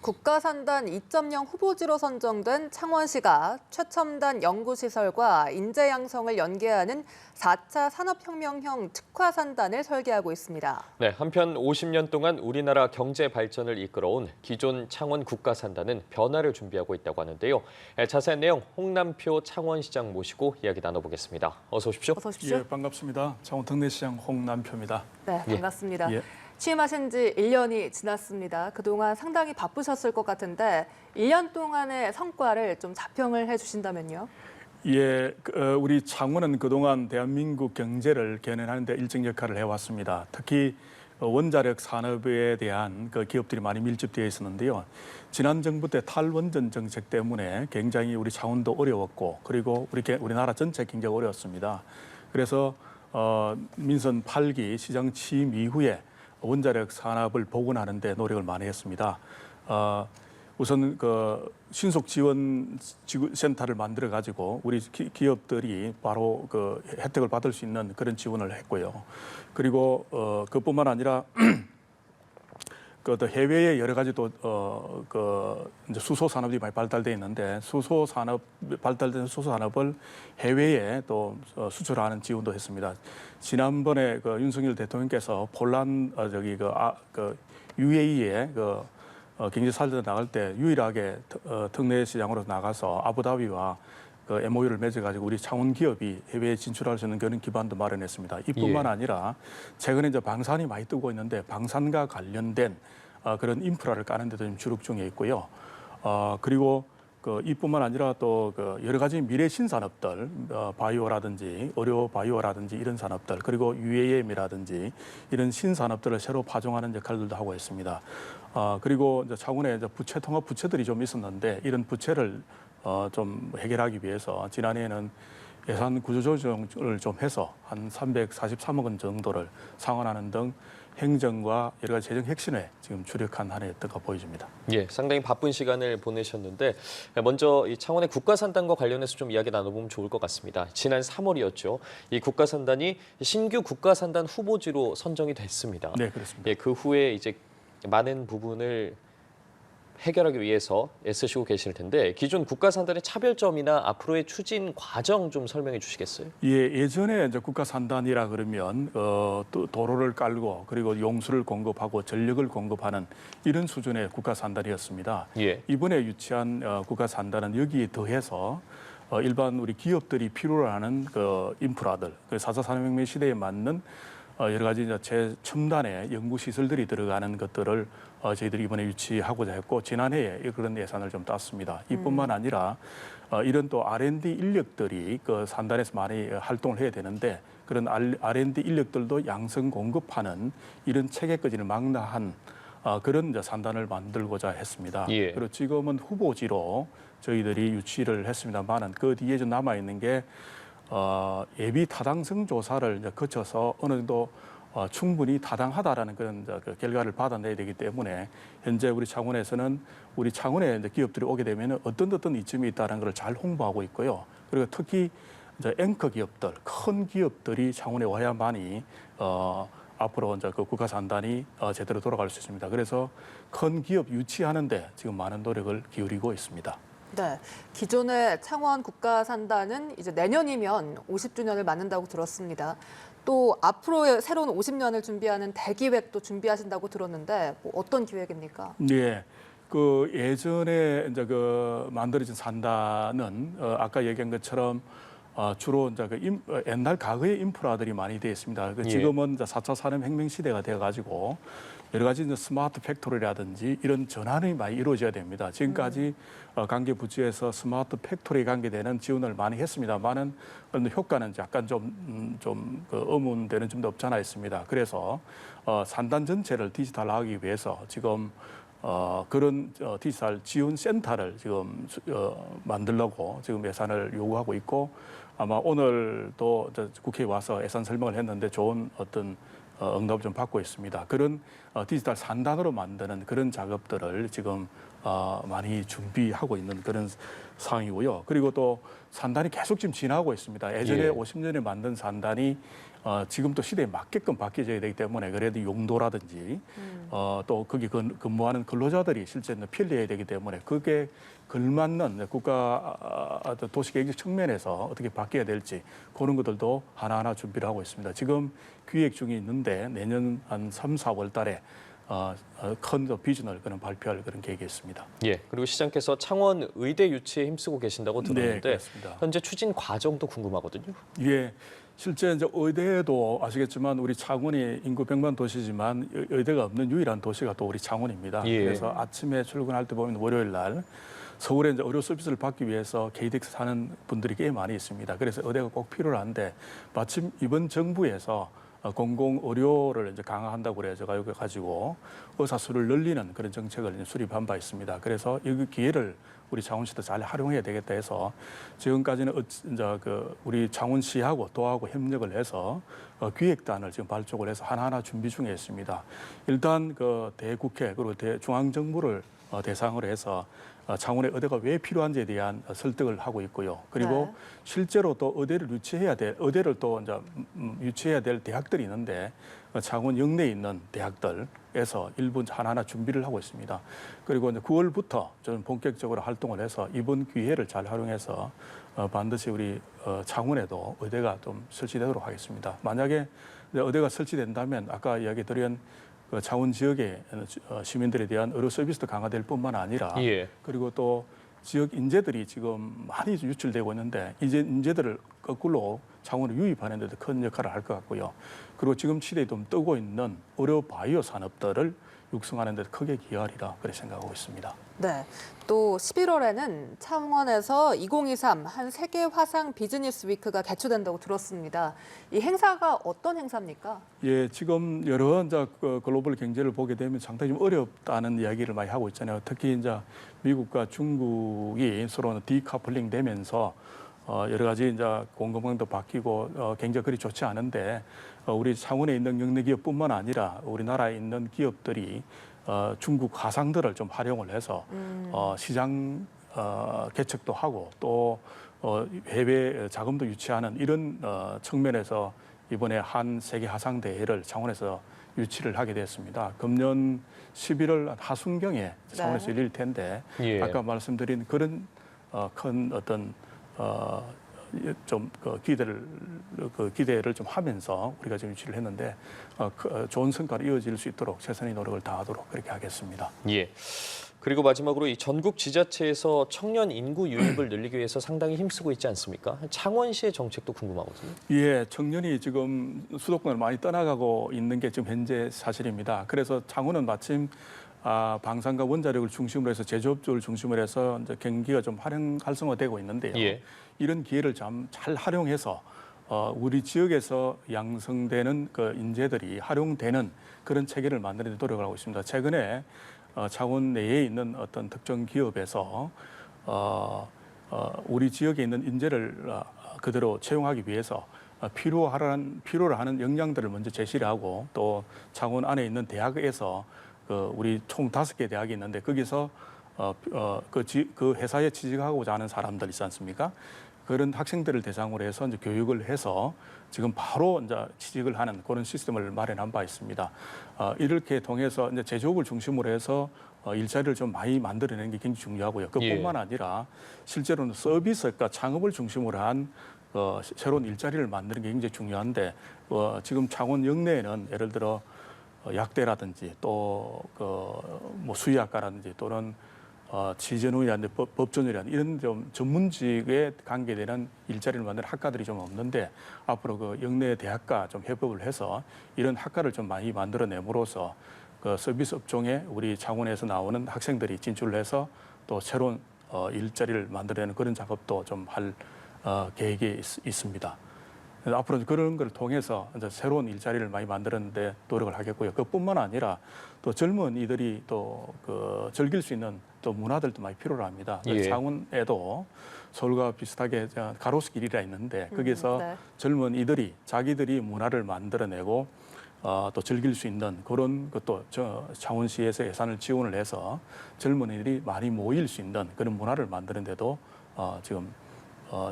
국가산단 2.0 후보지로 선정된 창원시가 최첨단 연구시설과 인재 양성을 연계하는 4차 산업혁명형 특화산단을 설계하고 있습니다. 네, 한편 50년 동안 우리나라 경제 발전을 이끌어온 기존 창원 국가산단은 변화를 준비하고 있다고 하는데요. 자세한 내용 홍남표 창원시장 모시고 이야기 나눠보겠습니다. 어서 오십시오. 어서 오십시오. 예, 반갑습니다. 창원 특례시장 홍남표입니다. 네, 반갑습니다. 예. 취임하신 지 1년이 지났습니다. 그동안 상당히 바쁘셨을 것 같은데 1년 동안의 성과를 좀 자평을 해주신다면요? 예, 우리 창원은 그동안 대한민국 경제를 견인하는 데 일정 역할을 해왔습니다. 특히 원자력 산업에 대한 그 기업들이 많이 밀집되어 있었는데요. 지난 정부 때 탈원전 정책 때문에 굉장히 우리 창원도 어려웠고 그리고 우리나라 전체 경제가 어려웠습니다. 그래서 민선 8기 시장 취임 이후에 원자력 산업을 복원하는 데 노력을 많이 했습니다. 우선 그 신속 지원 센터를 만들어 가지고 우리 기업들이 바로 그 혜택을 받을 수 있는 그런 지원을 했고요. 그리고 그뿐만 아니라 그 해외에 여러 가지 또 이제 수소 산업이 많이 발달돼 있는데 발달된 수소 산업을 해외에 또 수출하는 지원도 했습니다. 지난번에 그 윤석열 대통령께서 UAE에 경제 살려 나갈 때 유일하게 특례 시장으로 나가서 아부다비와 그 MOU를 맺어가지고 우리 창원 기업이 해외에 진출할 수 있는 그런 기반도 마련했습니다. 이뿐만 아니라 최근에 이제 방산이 많이 뜨고 있는데 방산과 관련된 그런 인프라를 까는 데도 좀 주력 중에 있고요. 그리고 이뿐만 아니라 또 여러 가지 미래 신산업들, 바이오라든지 의료 바이오라든지 이런 산업들, 그리고 UAM이라든지 이런 신산업들을 새로 파종하는 역할들도 하고 있습니다. 그리고 이제 창원에 이제 부채 통합 부채들이 좀 있었는데 이런 부채를 좀 해결하기 위해서 지난해에는 예산 구조조정을 좀 해서 한 343억 원 정도를 상환하는 등 행정과 여러 가지 재정 혁신에 지금 주력한 한 해였던가 보여집니다. 예, 상당히 바쁜 시간을 보내셨는데 먼저 이 창원의 국가산단과 관련해서 좀 이야기 나눠보면 좋을 것 같습니다. 지난 3월이었죠. 이 국가산단이 신규 국가산단 후보지로 선정이 됐습니다. 네, 그렇습니다. 예, 그 후에 이제 많은 부분을 해결하기 위해서 애쓰시고 계실 텐데 기존 국가산단의 차별점이나 앞으로의 추진 과정 좀 설명해 주시겠어요? 예, 예전에 이제 국가산단이라 그러면 또 도로를 깔고 그리고 용수를 공급하고 전력을 공급하는 이런 수준의 국가산단이었습니다. 예. 이번에 유치한 국가산단은 여기에 더해서 일반 우리 기업들이 필요로 하는 그 인프라들, 그 4차 산업혁명 시대에 맞는 여러 가지 이제 최첨단의 연구 시설들이 들어가는 것들을 저희들이 이번에 유치하고자 했고 지난해에 그런 예산을 좀 땄습니다. 이뿐만 아니라 이런 또 R&D 인력들이 그 산단에서 많이 활동을 해야 되는데 그런 R&D 인력들도 양성 공급하는 이런 체계까지를 망라한 그런 이제 산단을 만들고자 했습니다. 예. 그리고 지금은 후보지로 저희들이 유치를 했습니다만은 그 뒤에 좀 남아 있는 게 예비 타당성 조사를 이제 거쳐서 어느 정도 충분히 타당하다라는 그런 이제 그 결과를 받아내야 되기 때문에 현재 우리 창원에서는 우리 창원에 이제 기업들이 오게 되면 어떤 이점이 있다는 걸 잘 홍보하고 있고요. 그리고 특히 이제 앵커 기업들, 큰 기업들이 창원에 와야만이 앞으로 이제 그 국가산단이 제대로 돌아갈 수 있습니다. 그래서 큰 기업 유치하는데 지금 많은 노력을 기울이고 있습니다. 네, 기존의 창원 국가산단은 이제 내년이면 50주년을 맞는다고 들었습니다. 또 앞으로의 새로운 50년을 준비하는 대기획도 준비하신다고 들었는데 뭐 어떤 기획입니까? 네, 그 예전에 이제 그 만들어진 산단은 아까 얘기한 것처럼 주로 이제 옛날 과거의 인프라들이 많이 되어 있습니다. 지금은 이제 4차 산업혁명 시대가 되어가지고 여러 가지 이제 스마트 팩토리라든지 이런 전환이 많이 이루어져야 됩니다. 지금까지 관계 부처에서 스마트 팩토리에 관계되는 지원을 많이 했습니다만은 효과는 약간 좀 의문되는 점도 없지 않아 있습니다. 그래서 산단 전체를 디지털화하기 위해서 지금 그런 디지털 지원 센터를 지금 만들려고 지금 예산을 요구하고 있고 아마 오늘도 국회에 와서 예산 설명을 했는데 좋은 어떤 응답을 좀 받고 있습니다. 그런 디지털 산단으로 만드는 그런 작업들을 지금 많이 준비하고 있는 그런 상황이고요. 그리고 또 산단이 계속 지금 진화하고 있습니다. 예전에 예. 50년에 만든 산단이 지금 또 시대에 맞게끔 바뀌어져야 되기 때문에 그래도 용도라든지 또 거기 근무하는 근로자들이 실제 편리해야 되기 때문에 그게 걸맞는 국가 도시계획 측면에서 어떻게 바뀌어야 될지 그런 것들도 하나하나 준비를 하고 있습니다. 지금 기획 중에 있는데 내년 한 3, 4월 달에 큰 비전을 그런 발표할 그런 계획이 있습니다. 예. 그리고 시장께서 창원 의대 유치에 힘쓰고 계신다고 네, 들었는데 그렇습니다. 현재 추진 과정도 궁금하거든요. 예. 실제 이제 의대도 아시겠지만 우리 창원이 인구 100만 도시지만 의대가 없는 유일한 도시가 또 우리 창원입니다. 예. 그래서 아침에 출근할 때 보면 월요일 날 서울에 이제 의료 서비스를 받기 위해서 KTX 사는 분들이 꽤 많이 있습니다. 그래서 의대가 꼭 필요한데 마침 이번 정부에서 공공 의료를 이제 강화한다고 그래가지고 의사 수를 늘리는 그런 정책을 이제 수립한 바 있습니다. 그래서 이 기회를 우리 창원시도 잘 활용해야 되겠다 해서 지금까지는 이제 우리 창원시하고 도하고 협력을 해서 기획단을 지금 발족을 해서 하나하나 준비 중에 있습니다. 일단 그 대국회 그리고 중앙정부를 대상으로 해서 창원의 의대가 왜 필요한지에 대한 설득을 하고 있고요. 그리고 네. 실제로 또 의대를 또 이제 유치해야 될 대학들이 있는데 창원 영내에 있는 대학들에서 일부 하나하나 준비를 하고 있습니다. 그리고 이제 9월부터 저는 본격적으로 활동을 해서 이번 기회를 잘 활용해서 반드시 우리 창원에도 의대가 좀 설치되도록 하겠습니다. 만약에 의대가 설치된다면 아까 이야기 드린 그 창원 지역의 시민들에 대한 의료 서비스도 강화될 뿐만 아니라 예. 그리고 또 지역 인재들이 지금 많이 유출되고 있는데 이제 인재들을 거꾸로 창원에 유입하는 데도 큰 역할을 할 것 같고요. 그리고 지금 시대에 좀 뜨고 있는 의료 바이오 산업들을 육성하는 데 크게 기여하리라 그렇게 생각하고 있습니다. 네. 또 11월에는 창원에서 2023 한 세계 화상 비즈니스 위크가 개최된다고 들었습니다. 이 행사가 어떤 행사입니까? 예, 지금 여러 이제 글로벌 경제를 보게 되면 상당히 좀 어렵다는 이야기를 많이 하고 있잖아요. 특히 이제 미국과 중국이 서로 디커플링 되면서 여러 가지 이제 공급망도 바뀌고 경제가 그리 좋지 않은데 우리 창원에 있는 영내 기업뿐만 아니라 우리나라에 있는 기업들이 중국 화상들을 좀 활용을 해서 시장 개척도 하고 또 해외 자금도 유치하는 이런 측면에서 이번에 한 세계 화상 대회를 창원에서 유치를 하게 됐습니다. 금년 11월 하순경에 창원에서 열릴 텐데 예. 아까 말씀드린 그런 큰 어떤 좀 기대를 좀 하면서 우리가 지금 유치를 했는데 좋은 성과를 이어질 수 있도록 최선의 노력을 다하도록 그렇게 하겠습니다. 예. 그리고 마지막으로 이 전국 지자체에서 청년 인구 유입을 늘리기 위해서 상당히 힘쓰고 있지 않습니까? 창원시의 정책도 궁금하거든요. 예, 청년이 지금 수도권을 많이 떠나가고 있는 게 지금 현재 사실입니다. 그래서 창원은 마침 방산과 원자력을 중심으로 해서 제조업종을 중심으로 해서 이제 경기가 좀 활성화되고 있는데요. 예. 이런 기회를 좀 잘 활용해서 우리 지역에서 양성되는 그 인재들이 활용되는 그런 체계를 만드는 데 노력을 하고 있습니다. 최근에 창원 내에 있는 어떤 특정 기업에서 우리 지역에 있는 인재를 그대로 채용하기 위해서 필요로 하는 역량들을 먼저 제시를 하고 또 창원 안에 있는 대학에서 우리 총 5개 대학이 있는데 거기서 그 회사에 취직하고자 하는 사람들 있지 않습니까? 그런 학생들을 대상으로 해서 이제 교육을 해서 지금 바로 이제 취직을 하는 그런 시스템을 마련한 바 있습니다. 이렇게 통해서 이제 제조업을 중심으로 해서 일자리를 좀 많이 만들어내는 게 굉장히 중요하고요. 그뿐만 아니라 실제로는 서비스과 창업을 중심으로 한 새로운 일자리를 만드는 게 굉장히 중요한데 지금 창원 영내에는 예를 들어 약대라든지 또 뭐 수의학과라든지 또는 취재노이라든지 법조노이라든지 이런 좀 전문직에 관계되는 일자리를 만드는 학과들이 좀 없는데 앞으로 그 영내 대학과 좀 협업을 해서 이런 학과를 좀 많이 만들어내므로써 그 서비스 업종에 우리 창원에서 나오는 학생들이 진출을 해서 또 새로운 일자리를 만들어내는 그런 작업도 좀 할 계획이 있습니다. 앞으로 그런 걸 통해서 이제 새로운 일자리를 많이 만드는데 노력을 하겠고요. 그뿐만 아니라 또 젊은이들이 또 즐길 수 있는 또 문화들도 많이 필요로 합니다. 예. 창원에도 서울과 비슷하게 가로수길이라 있는데 거기서 네. 젊은이들이 자기들이 문화를 만들어내고 또 즐길 수 있는 그런 것도 창원시에서 예산을 지원을 해서 젊은이들이 많이 모일 수 있는 그런 문화를 만드는데도 지금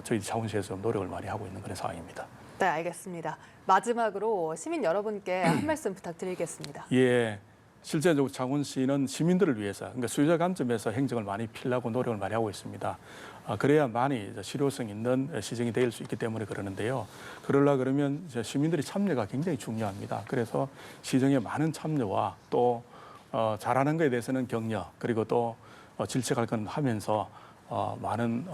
저희 창원시에서 노력을 많이 하고 있는 그런 상황입니다. 네, 알겠습니다. 마지막으로 시민 여러분께 한 말씀 부탁드리겠습니다. 예, 실제적으로 창원시는 시민들을 위해서, 그러니까 수요자 관점에서 행정을 많이 필라고 노력을 많이 하고 있습니다. 그래야만이 실효성 있는 시정이 될 수 있기 때문에 그러는데요. 그러면 시민들이 참여가 굉장히 중요합니다. 그래서 시정에 많은 참여와 또 잘하는 것에 대해서는 격려, 그리고 또 질책할 건 하면서 많은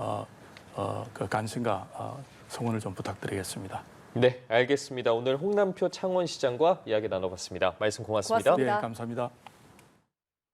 그 관심과 성원을 좀 부탁드리겠습니다. 네, 알겠습니다. 오늘 홍남표 창원시장과 이야기 나눠봤습니다. 말씀 고맙습니다. 고맙습니다. 네, 감사합니다.